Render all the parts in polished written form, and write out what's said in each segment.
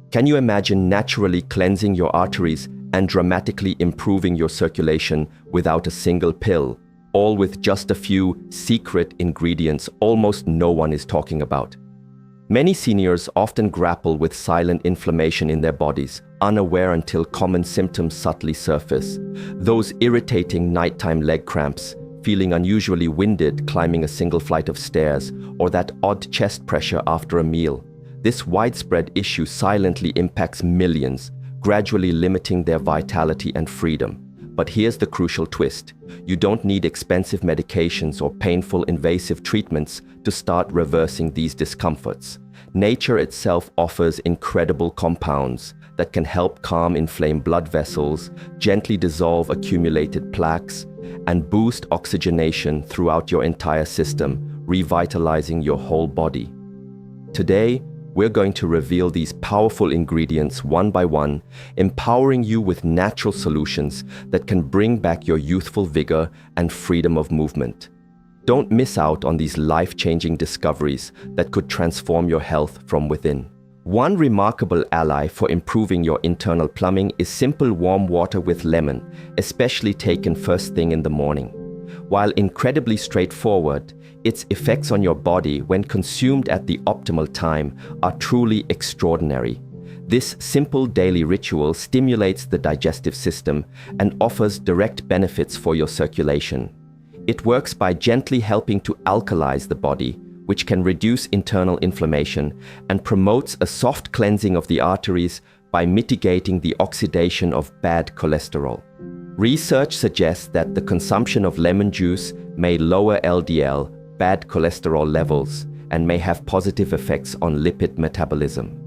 Can you imagine naturally cleansing your arteries and dramatically improving your circulation without a single pill, all with just a few secret ingredients almost no one is talking about? Many seniors often grapple with silent inflammation in their bodies, unaware until common symptoms subtly surface. Those irritating nighttime leg cramps, feeling unusually winded climbing a single flight of stairs, or that odd chest pressure after a meal. This widespread issue silently impacts millions, gradually limiting their vitality and freedom. But here's the crucial twist. You don't need expensive medications or painful invasive treatments to start reversing these discomforts. Nature itself offers incredible compounds that can help calm inflamed blood vessels, gently dissolve accumulated plaques, and boost oxygenation throughout your entire system, revitalizing your whole body. Today, we're going to reveal these powerful ingredients one by one, empowering you with natural solutions that can bring back your youthful vigor and freedom of movement. Don't miss out on these life-changing discoveries that could transform your health from within. One remarkable ally for improving your internal plumbing is simple warm water with lemon, especially taken first thing in the morning. While incredibly straightforward, its effects on your body when consumed at the optimal time are truly extraordinary. This simple daily ritual stimulates the digestive system and offers direct benefits for your circulation. It works by gently helping to alkalize the body, which can reduce internal inflammation, and promotes a soft cleansing of the arteries by mitigating the oxidation of bad cholesterol. Research suggests that the consumption of lemon juice may lower LDL, bad cholesterol levels, and may have positive effects on lipid metabolism.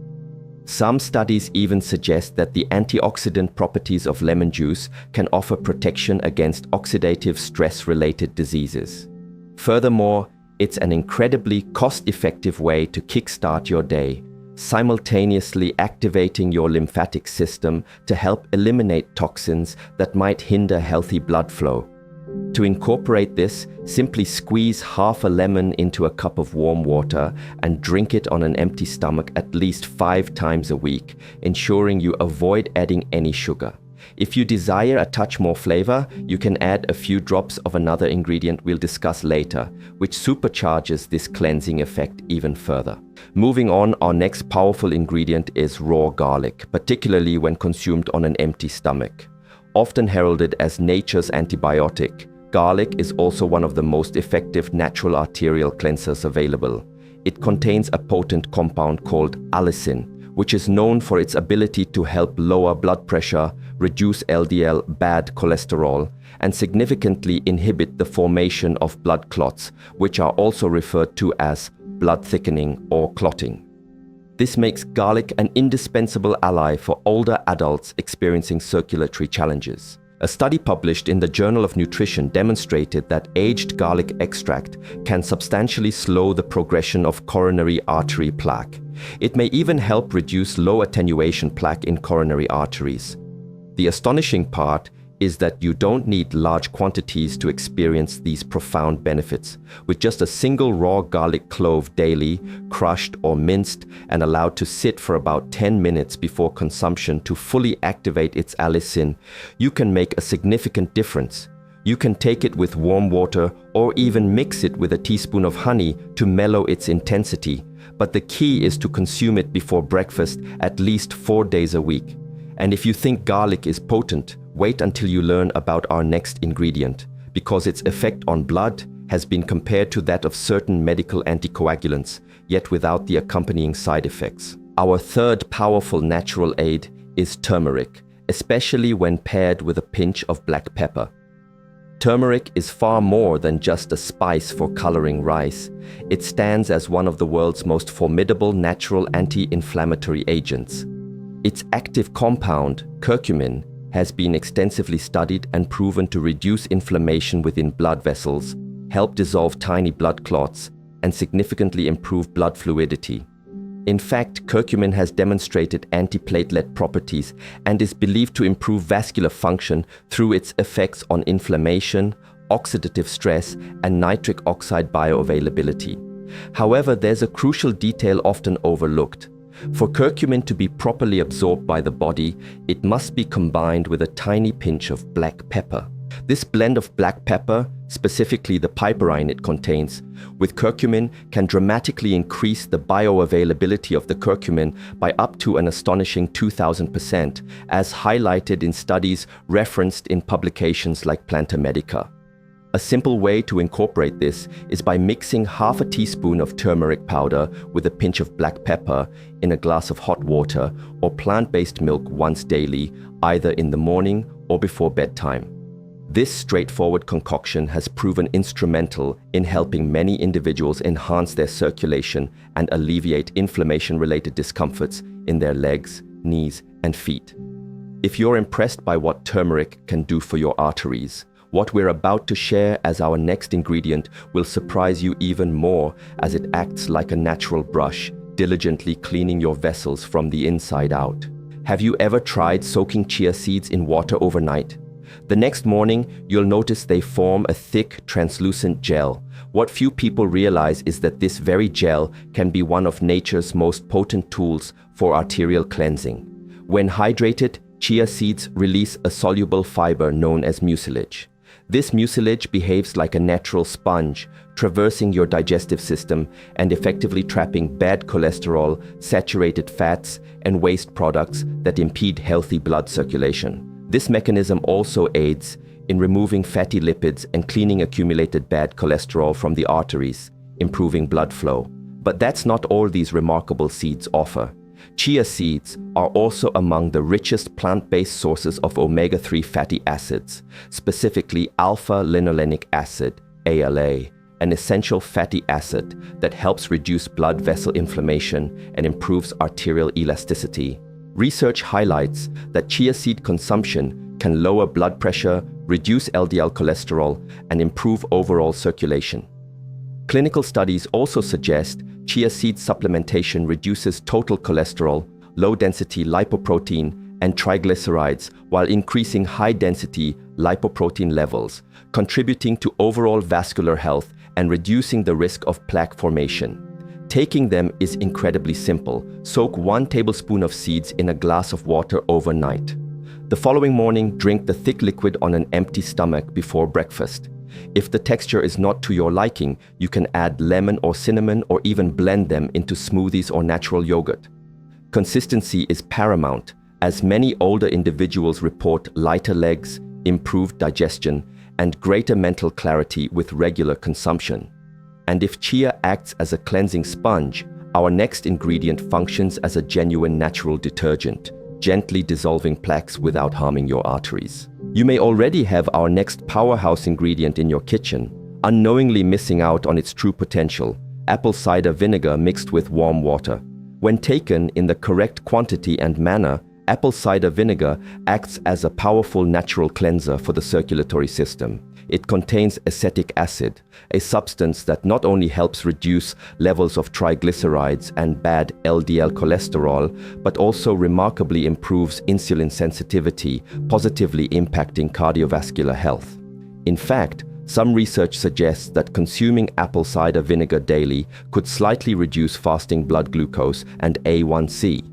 Some studies even suggest that the antioxidant properties of lemon juice can offer protection against oxidative stress-related diseases. Furthermore, it's an incredibly cost-effective way to kickstart your day, simultaneously activating your lymphatic system to help eliminate toxins that might hinder healthy blood flow. To incorporate this, simply squeeze half a lemon into a cup of warm water and drink it on an empty stomach at least 5 times a week, ensuring you avoid adding any sugar. If you desire a touch more flavor, you can add a few drops of another ingredient we'll discuss later, which supercharges this cleansing effect even further. Moving on, our next powerful ingredient is raw garlic, particularly when consumed on an empty stomach. Often heralded as nature's antibiotic, garlic is also one of the most effective natural arterial cleansers available. It contains a potent compound called allicin, which is known for its ability to help lower blood pressure, reduce LDL bad cholesterol, and significantly inhibit the formation of blood clots, which are also referred to as blood thickening or clotting. This makes garlic an indispensable ally for older adults experiencing circulatory challenges. A study published in the Journal of Nutrition demonstrated that aged garlic extract can substantially slow the progression of coronary artery plaque. It may even help reduce low attenuation plaque in coronary arteries. The astonishing part is that you don't need large quantities to experience these profound benefits. With just a single raw garlic clove daily, crushed or minced and allowed to sit for about 10 minutes before consumption to fully activate its allicin, you can make a significant difference. You can take it with warm water or even mix it with a teaspoon of honey to mellow its intensity. But the key is to consume it before breakfast at least 4 days a week. And if you think garlic is potent, wait until you learn about our next ingredient, because its effect on blood has been compared to that of certain medical anticoagulants, yet without the accompanying side effects. Our third powerful natural aid is turmeric, especially when paired with a pinch of black pepper. Turmeric is far more than just a spice for coloring rice. It stands as one of the world's most formidable natural anti-inflammatory agents. Its active compound, curcumin, has been extensively studied and proven to reduce inflammation within blood vessels, help dissolve tiny blood clots, and significantly improve blood fluidity. In fact, curcumin has demonstrated antiplatelet properties and is believed to improve vascular function through its effects on inflammation, oxidative stress, and nitric oxide bioavailability. However, there's a crucial detail often overlooked. For curcumin to be properly absorbed by the body, it must be combined with a tiny pinch of black pepper. This blend of black pepper, specifically the piperine it contains, with curcumin can dramatically increase the bioavailability of the curcumin by up to an astonishing 2000%, as highlighted in studies referenced in publications like Planta Medica. A simple way to incorporate this is by mixing half a teaspoon of turmeric powder with a pinch of black pepper in a glass of hot water or plant-based milk once daily, either in the morning or before bedtime. This straightforward concoction has proven instrumental in helping many individuals enhance their circulation and alleviate inflammation-related discomforts in their legs, knees, and feet. If you're impressed by what turmeric can do for your arteries, what we're about to share as our next ingredient will surprise you even more, as it acts like a natural brush, diligently cleaning your vessels from the inside out. Have you ever tried soaking chia seeds in water overnight? The next morning, you'll notice they form a thick, translucent gel. What few people realize is that this very gel can be one of nature's most potent tools for arterial cleansing. When hydrated, chia seeds release a soluble fiber known as mucilage. This mucilage behaves like a natural sponge, traversing your digestive system and effectively trapping bad cholesterol, saturated fats, and waste products that impede healthy blood circulation. This mechanism also aids in removing fatty lipids and cleaning accumulated bad cholesterol from the arteries, improving blood flow. But that's not all these remarkable seeds offer. Chia seeds are also among the richest plant-based sources of omega-3 fatty acids, specifically alpha-linolenic acid, ALA, an essential fatty acid that helps reduce blood vessel inflammation and improves arterial elasticity. Research highlights that chia seed consumption can lower blood pressure, reduce LDL cholesterol, and improve overall circulation. Clinical studies also suggest chia seed supplementation reduces total cholesterol, low-density lipoprotein, and triglycerides while increasing high-density lipoprotein levels, contributing to overall vascular health and reducing the risk of plaque formation. Taking them is incredibly simple. Soak 1 tablespoon of seeds in a glass of water overnight. The following morning, drink the thick liquid on an empty stomach before breakfast. If the texture is not to your liking, you can add lemon or cinnamon or even blend them into smoothies or natural yogurt. Consistency is paramount, as many older individuals report lighter legs, improved digestion, and greater mental clarity with regular consumption. And if chia acts as a cleansing sponge, our next ingredient functions as a genuine natural detergent, gently dissolving plaques without harming your arteries. You may already have our next powerhouse ingredient in your kitchen, unknowingly missing out on its true potential: apple cider vinegar mixed with warm water. When taken in the correct quantity and manner, apple cider vinegar acts as a powerful natural cleanser for the circulatory system. It contains acetic acid, a substance that not only helps reduce levels of triglycerides and bad LDL cholesterol, but also remarkably improves insulin sensitivity, positively impacting cardiovascular health. In fact, some research suggests that consuming apple cider vinegar daily could slightly reduce fasting blood glucose and A1C.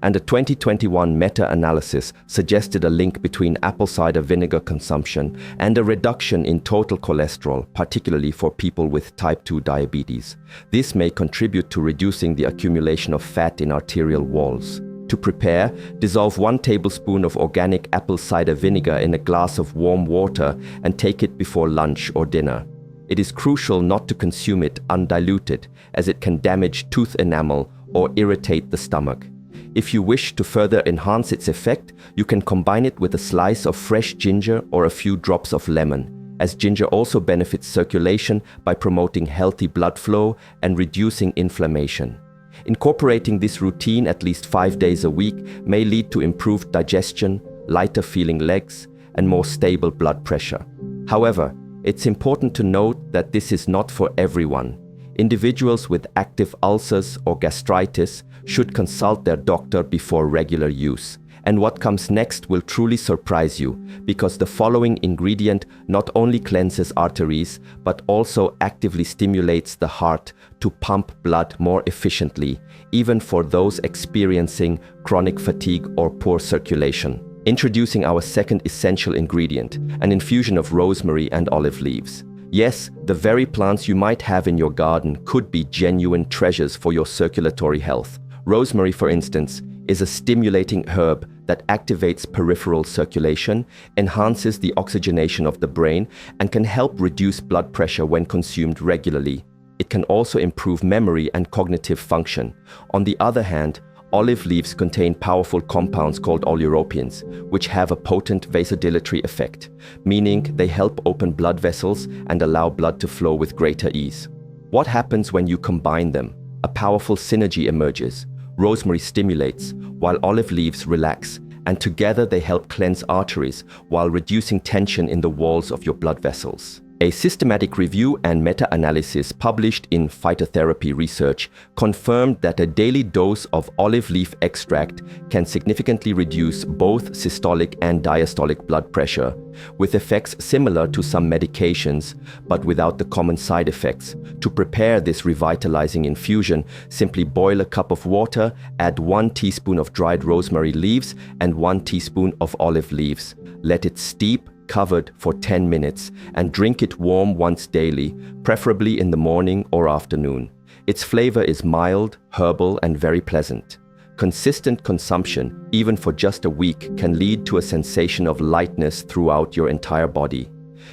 And a 2021 meta-analysis suggested a link between apple cider vinegar consumption and a reduction in total cholesterol, particularly for people with type 2 diabetes. This may contribute to reducing the accumulation of fat in arterial walls. To prepare, dissolve 1 tablespoon of organic apple cider vinegar in a glass of warm water and take it before lunch or dinner. It is crucial not to consume it undiluted, as it can damage tooth enamel or irritate the stomach. If you wish to further enhance its effect, you can combine it with a slice of fresh ginger or a few drops of lemon, as ginger also benefits circulation by promoting healthy blood flow and reducing inflammation. Incorporating this routine at least 5 days a week may lead to improved digestion, lighter feeling legs, and more stable blood pressure. However, it's important to note that this is not for everyone. Individuals with active ulcers or gastritis should consult their doctor before regular use, And what comes next will truly surprise you, because the following ingredient not only cleanses arteries, but also actively stimulates the heart to pump blood more efficiently, even for those experiencing chronic fatigue or poor circulation. Introducing our second essential ingredient, an infusion of rosemary and olive leaves. Yes, the very plants you might have in your garden could be genuine treasures for your circulatory health. Rosemary, for instance, is a stimulating herb that activates peripheral circulation, enhances the oxygenation of the brain, and can help reduce blood pressure when consumed regularly. It can also improve memory and cognitive function. On the other hand, olive leaves contain powerful compounds called oleuropeins, which have a potent vasodilatory effect, meaning they help open blood vessels and allow blood to flow with greater ease. What happens when you combine them? A powerful synergy emerges. Rosemary stimulates, while olive leaves relax, and together they help cleanse arteries while reducing tension in the walls of your blood vessels. A systematic review and meta-analysis published in Phytotherapy Research confirmed that a daily dose of olive leaf extract can significantly reduce both systolic and diastolic blood pressure, with effects similar to some medications, but without the common side effects. To prepare this revitalizing infusion, simply boil a cup of water, add 1 teaspoon of dried rosemary leaves and 1 teaspoon of olive leaves. Let it steep covered for 10 minutes and drink it warm once daily, preferably in the morning or afternoon. Its flavor is mild, herbal, and very pleasant. Consistent consumption, even for just a week, can lead to a sensation of lightness throughout your entire body.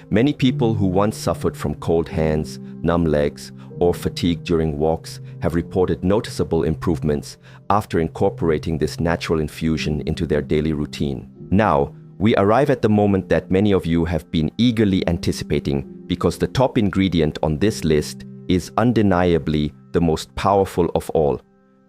Many people who once suffered from cold hands, numb legs, or fatigue during walks have reported noticeable improvements after incorporating this natural infusion into their daily routine. Now, we arrive at the moment that many of you have been eagerly anticipating, because the top ingredient on this list is undeniably the most powerful of all.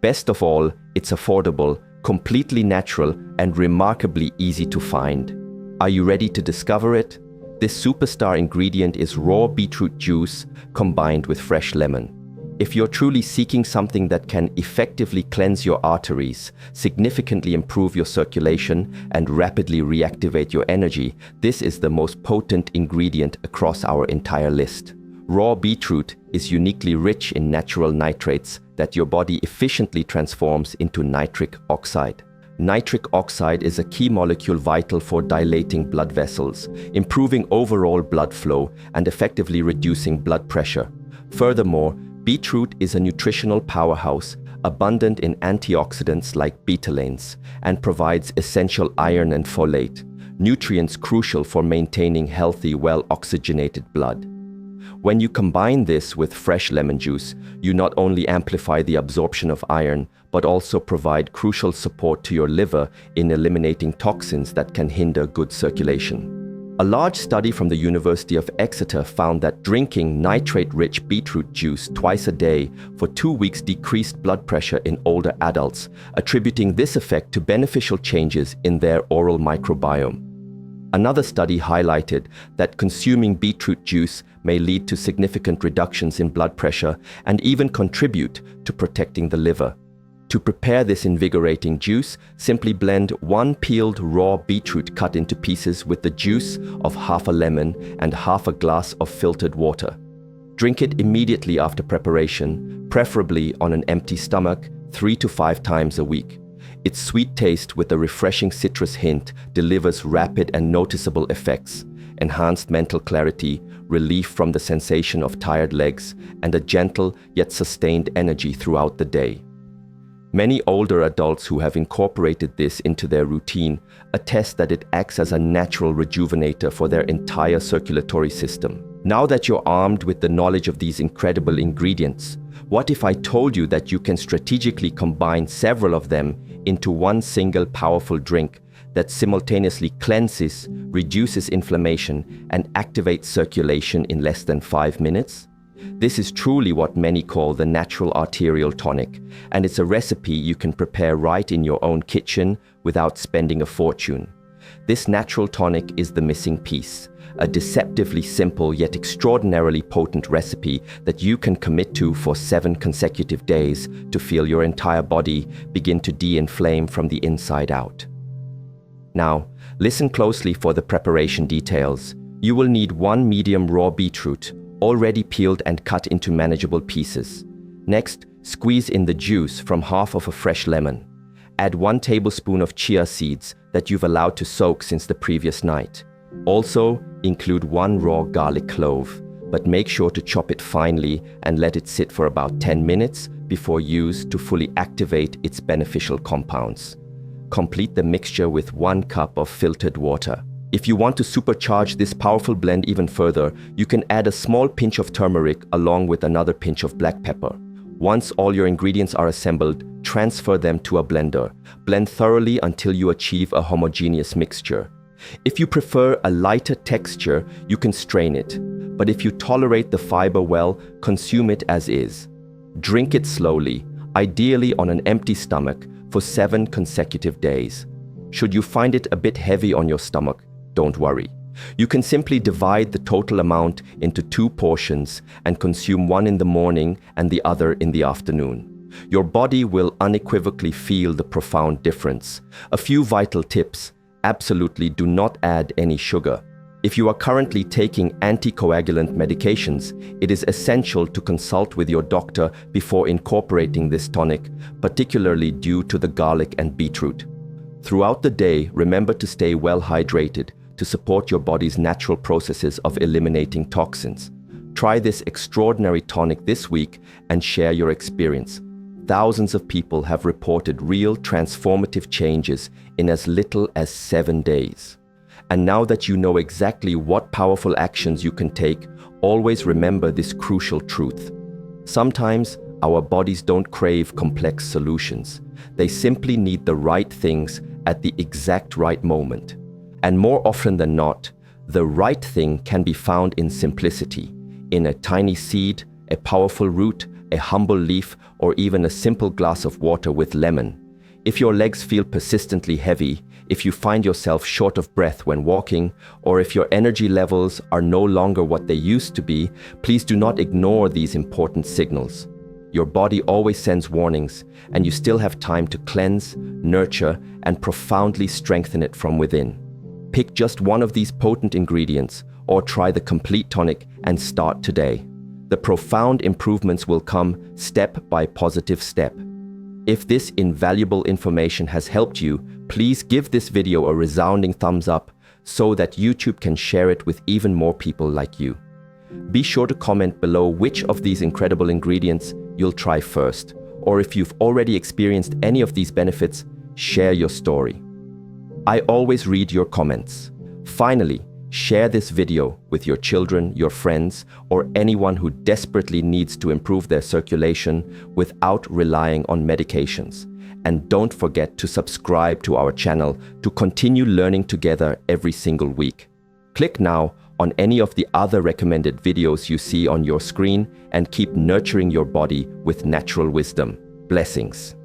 Best of all, it's affordable, completely natural, and remarkably easy to find. Are you ready to discover it? This superstar ingredient is raw beetroot juice combined with fresh lemon. If you're truly seeking something that can effectively cleanse your arteries, significantly improve your circulation, and rapidly reactivate your energy, this is the most potent ingredient across our entire list. Raw beetroot is uniquely rich in natural nitrates that your body efficiently transforms into nitric oxide. Nitric oxide is a key molecule vital for dilating blood vessels, improving overall blood flow, and effectively reducing blood pressure. Furthermore, beetroot is a nutritional powerhouse, abundant in antioxidants like betalains, and provides essential iron and folate, nutrients crucial for maintaining healthy, well-oxygenated blood. When you combine this with fresh lemon juice, you not only amplify the absorption of iron, but also provide crucial support to your liver in eliminating toxins that can hinder good circulation. A large study from the University of Exeter found that drinking nitrate-rich beetroot juice twice a day for 2 weeks decreased blood pressure in older adults, attributing this effect to beneficial changes in their oral microbiome. Another study highlighted that consuming beetroot juice may lead to significant reductions in blood pressure and even contribute to protecting the liver. To prepare this invigorating juice, simply blend 1 peeled raw beetroot cut into pieces with the juice of half a lemon and half a glass of filtered water. Drink it immediately after preparation, preferably on an empty stomach, 3 to 5 times a week. Its sweet taste with a refreshing citrus hint delivers rapid and noticeable effects, enhanced mental clarity, relief from the sensation of tired legs, and a gentle yet sustained energy throughout the day. Many older adults who have incorporated this into their routine attest that it acts as a natural rejuvenator for their entire circulatory system. Now that you're armed with the knowledge of these incredible ingredients, what if I told you that you can strategically combine several of them into one single powerful drink that simultaneously cleanses, reduces inflammation, and activates circulation in less than 5 minutes? This is truly what many call the natural arterial tonic, and it's a recipe you can prepare right in your own kitchen without spending a fortune. This natural tonic is the missing piece, a deceptively simple yet extraordinarily potent recipe that you can commit to for 7 consecutive days to feel your entire body begin to de-inflame from the inside out. Now, listen closely for the preparation details. You will need 1 medium raw beetroot, already peeled and cut into manageable pieces. Next, squeeze in the juice from half of a fresh lemon. Add 1 tablespoon of chia seeds that you've allowed to soak since the previous night. Also, include 1 raw garlic clove, but make sure to chop it finely and let it sit for about 10 minutes before use to fully activate its beneficial compounds. Complete the mixture with 1 cup of filtered water. If you want to supercharge this powerful blend even further, you can add a small pinch of turmeric along with another pinch of black pepper. Once all your ingredients are assembled, transfer them to a blender. Blend thoroughly until you achieve a homogeneous mixture. If you prefer a lighter texture, you can strain it. But if you tolerate the fiber well, consume it as is. Drink it slowly, ideally on an empty stomach, for 7 consecutive days. Should you find it a bit heavy on your stomach, don't worry. You can simply divide the total amount into 2 portions and consume 1 in the morning and the other in the afternoon. Your body will unequivocally feel the profound difference. A few vital tips: absolutely do not add any sugar. If you are currently taking anticoagulant medications, it is essential to consult with your doctor before incorporating this tonic, particularly due to the garlic and beetroot. Throughout the day, remember to stay well hydrated to support your body's natural processes of eliminating toxins. Try this extraordinary tonic this week and share your experience. Thousands of people have reported real transformative changes in as little as 7 days. And now that you know exactly what powerful actions you can take, always remember this crucial truth. Sometimes our bodies don't crave complex solutions. They simply need the right things at the exact right moment. And more often than not, the right thing can be found in simplicity, in a tiny seed, a powerful root, a humble leaf, or even a simple glass of water with lemon. If your legs feel persistently heavy, if you find yourself short of breath when walking, or if your energy levels are no longer what they used to be, please do not ignore these important signals. Your body always sends warnings, and you still have time to cleanse, nurture, and profoundly strengthen it from within. Pick just one of these potent ingredients, or try the complete tonic and start today. The profound improvements will come step by positive step. If this invaluable information has helped you, please give this video a resounding thumbs up so that YouTube can share it with even more people like you. Be sure to comment below which of these incredible ingredients you'll try first, or if you've already experienced any of these benefits, share your story. I always read your comments. Finally, share this video with your children, your friends, or anyone who desperately needs to improve their circulation without relying on medications. And don't forget to subscribe to our channel to continue learning together every single week. Click now on any of the other recommended videos you see on your screen and keep nurturing your body with natural wisdom. Blessings.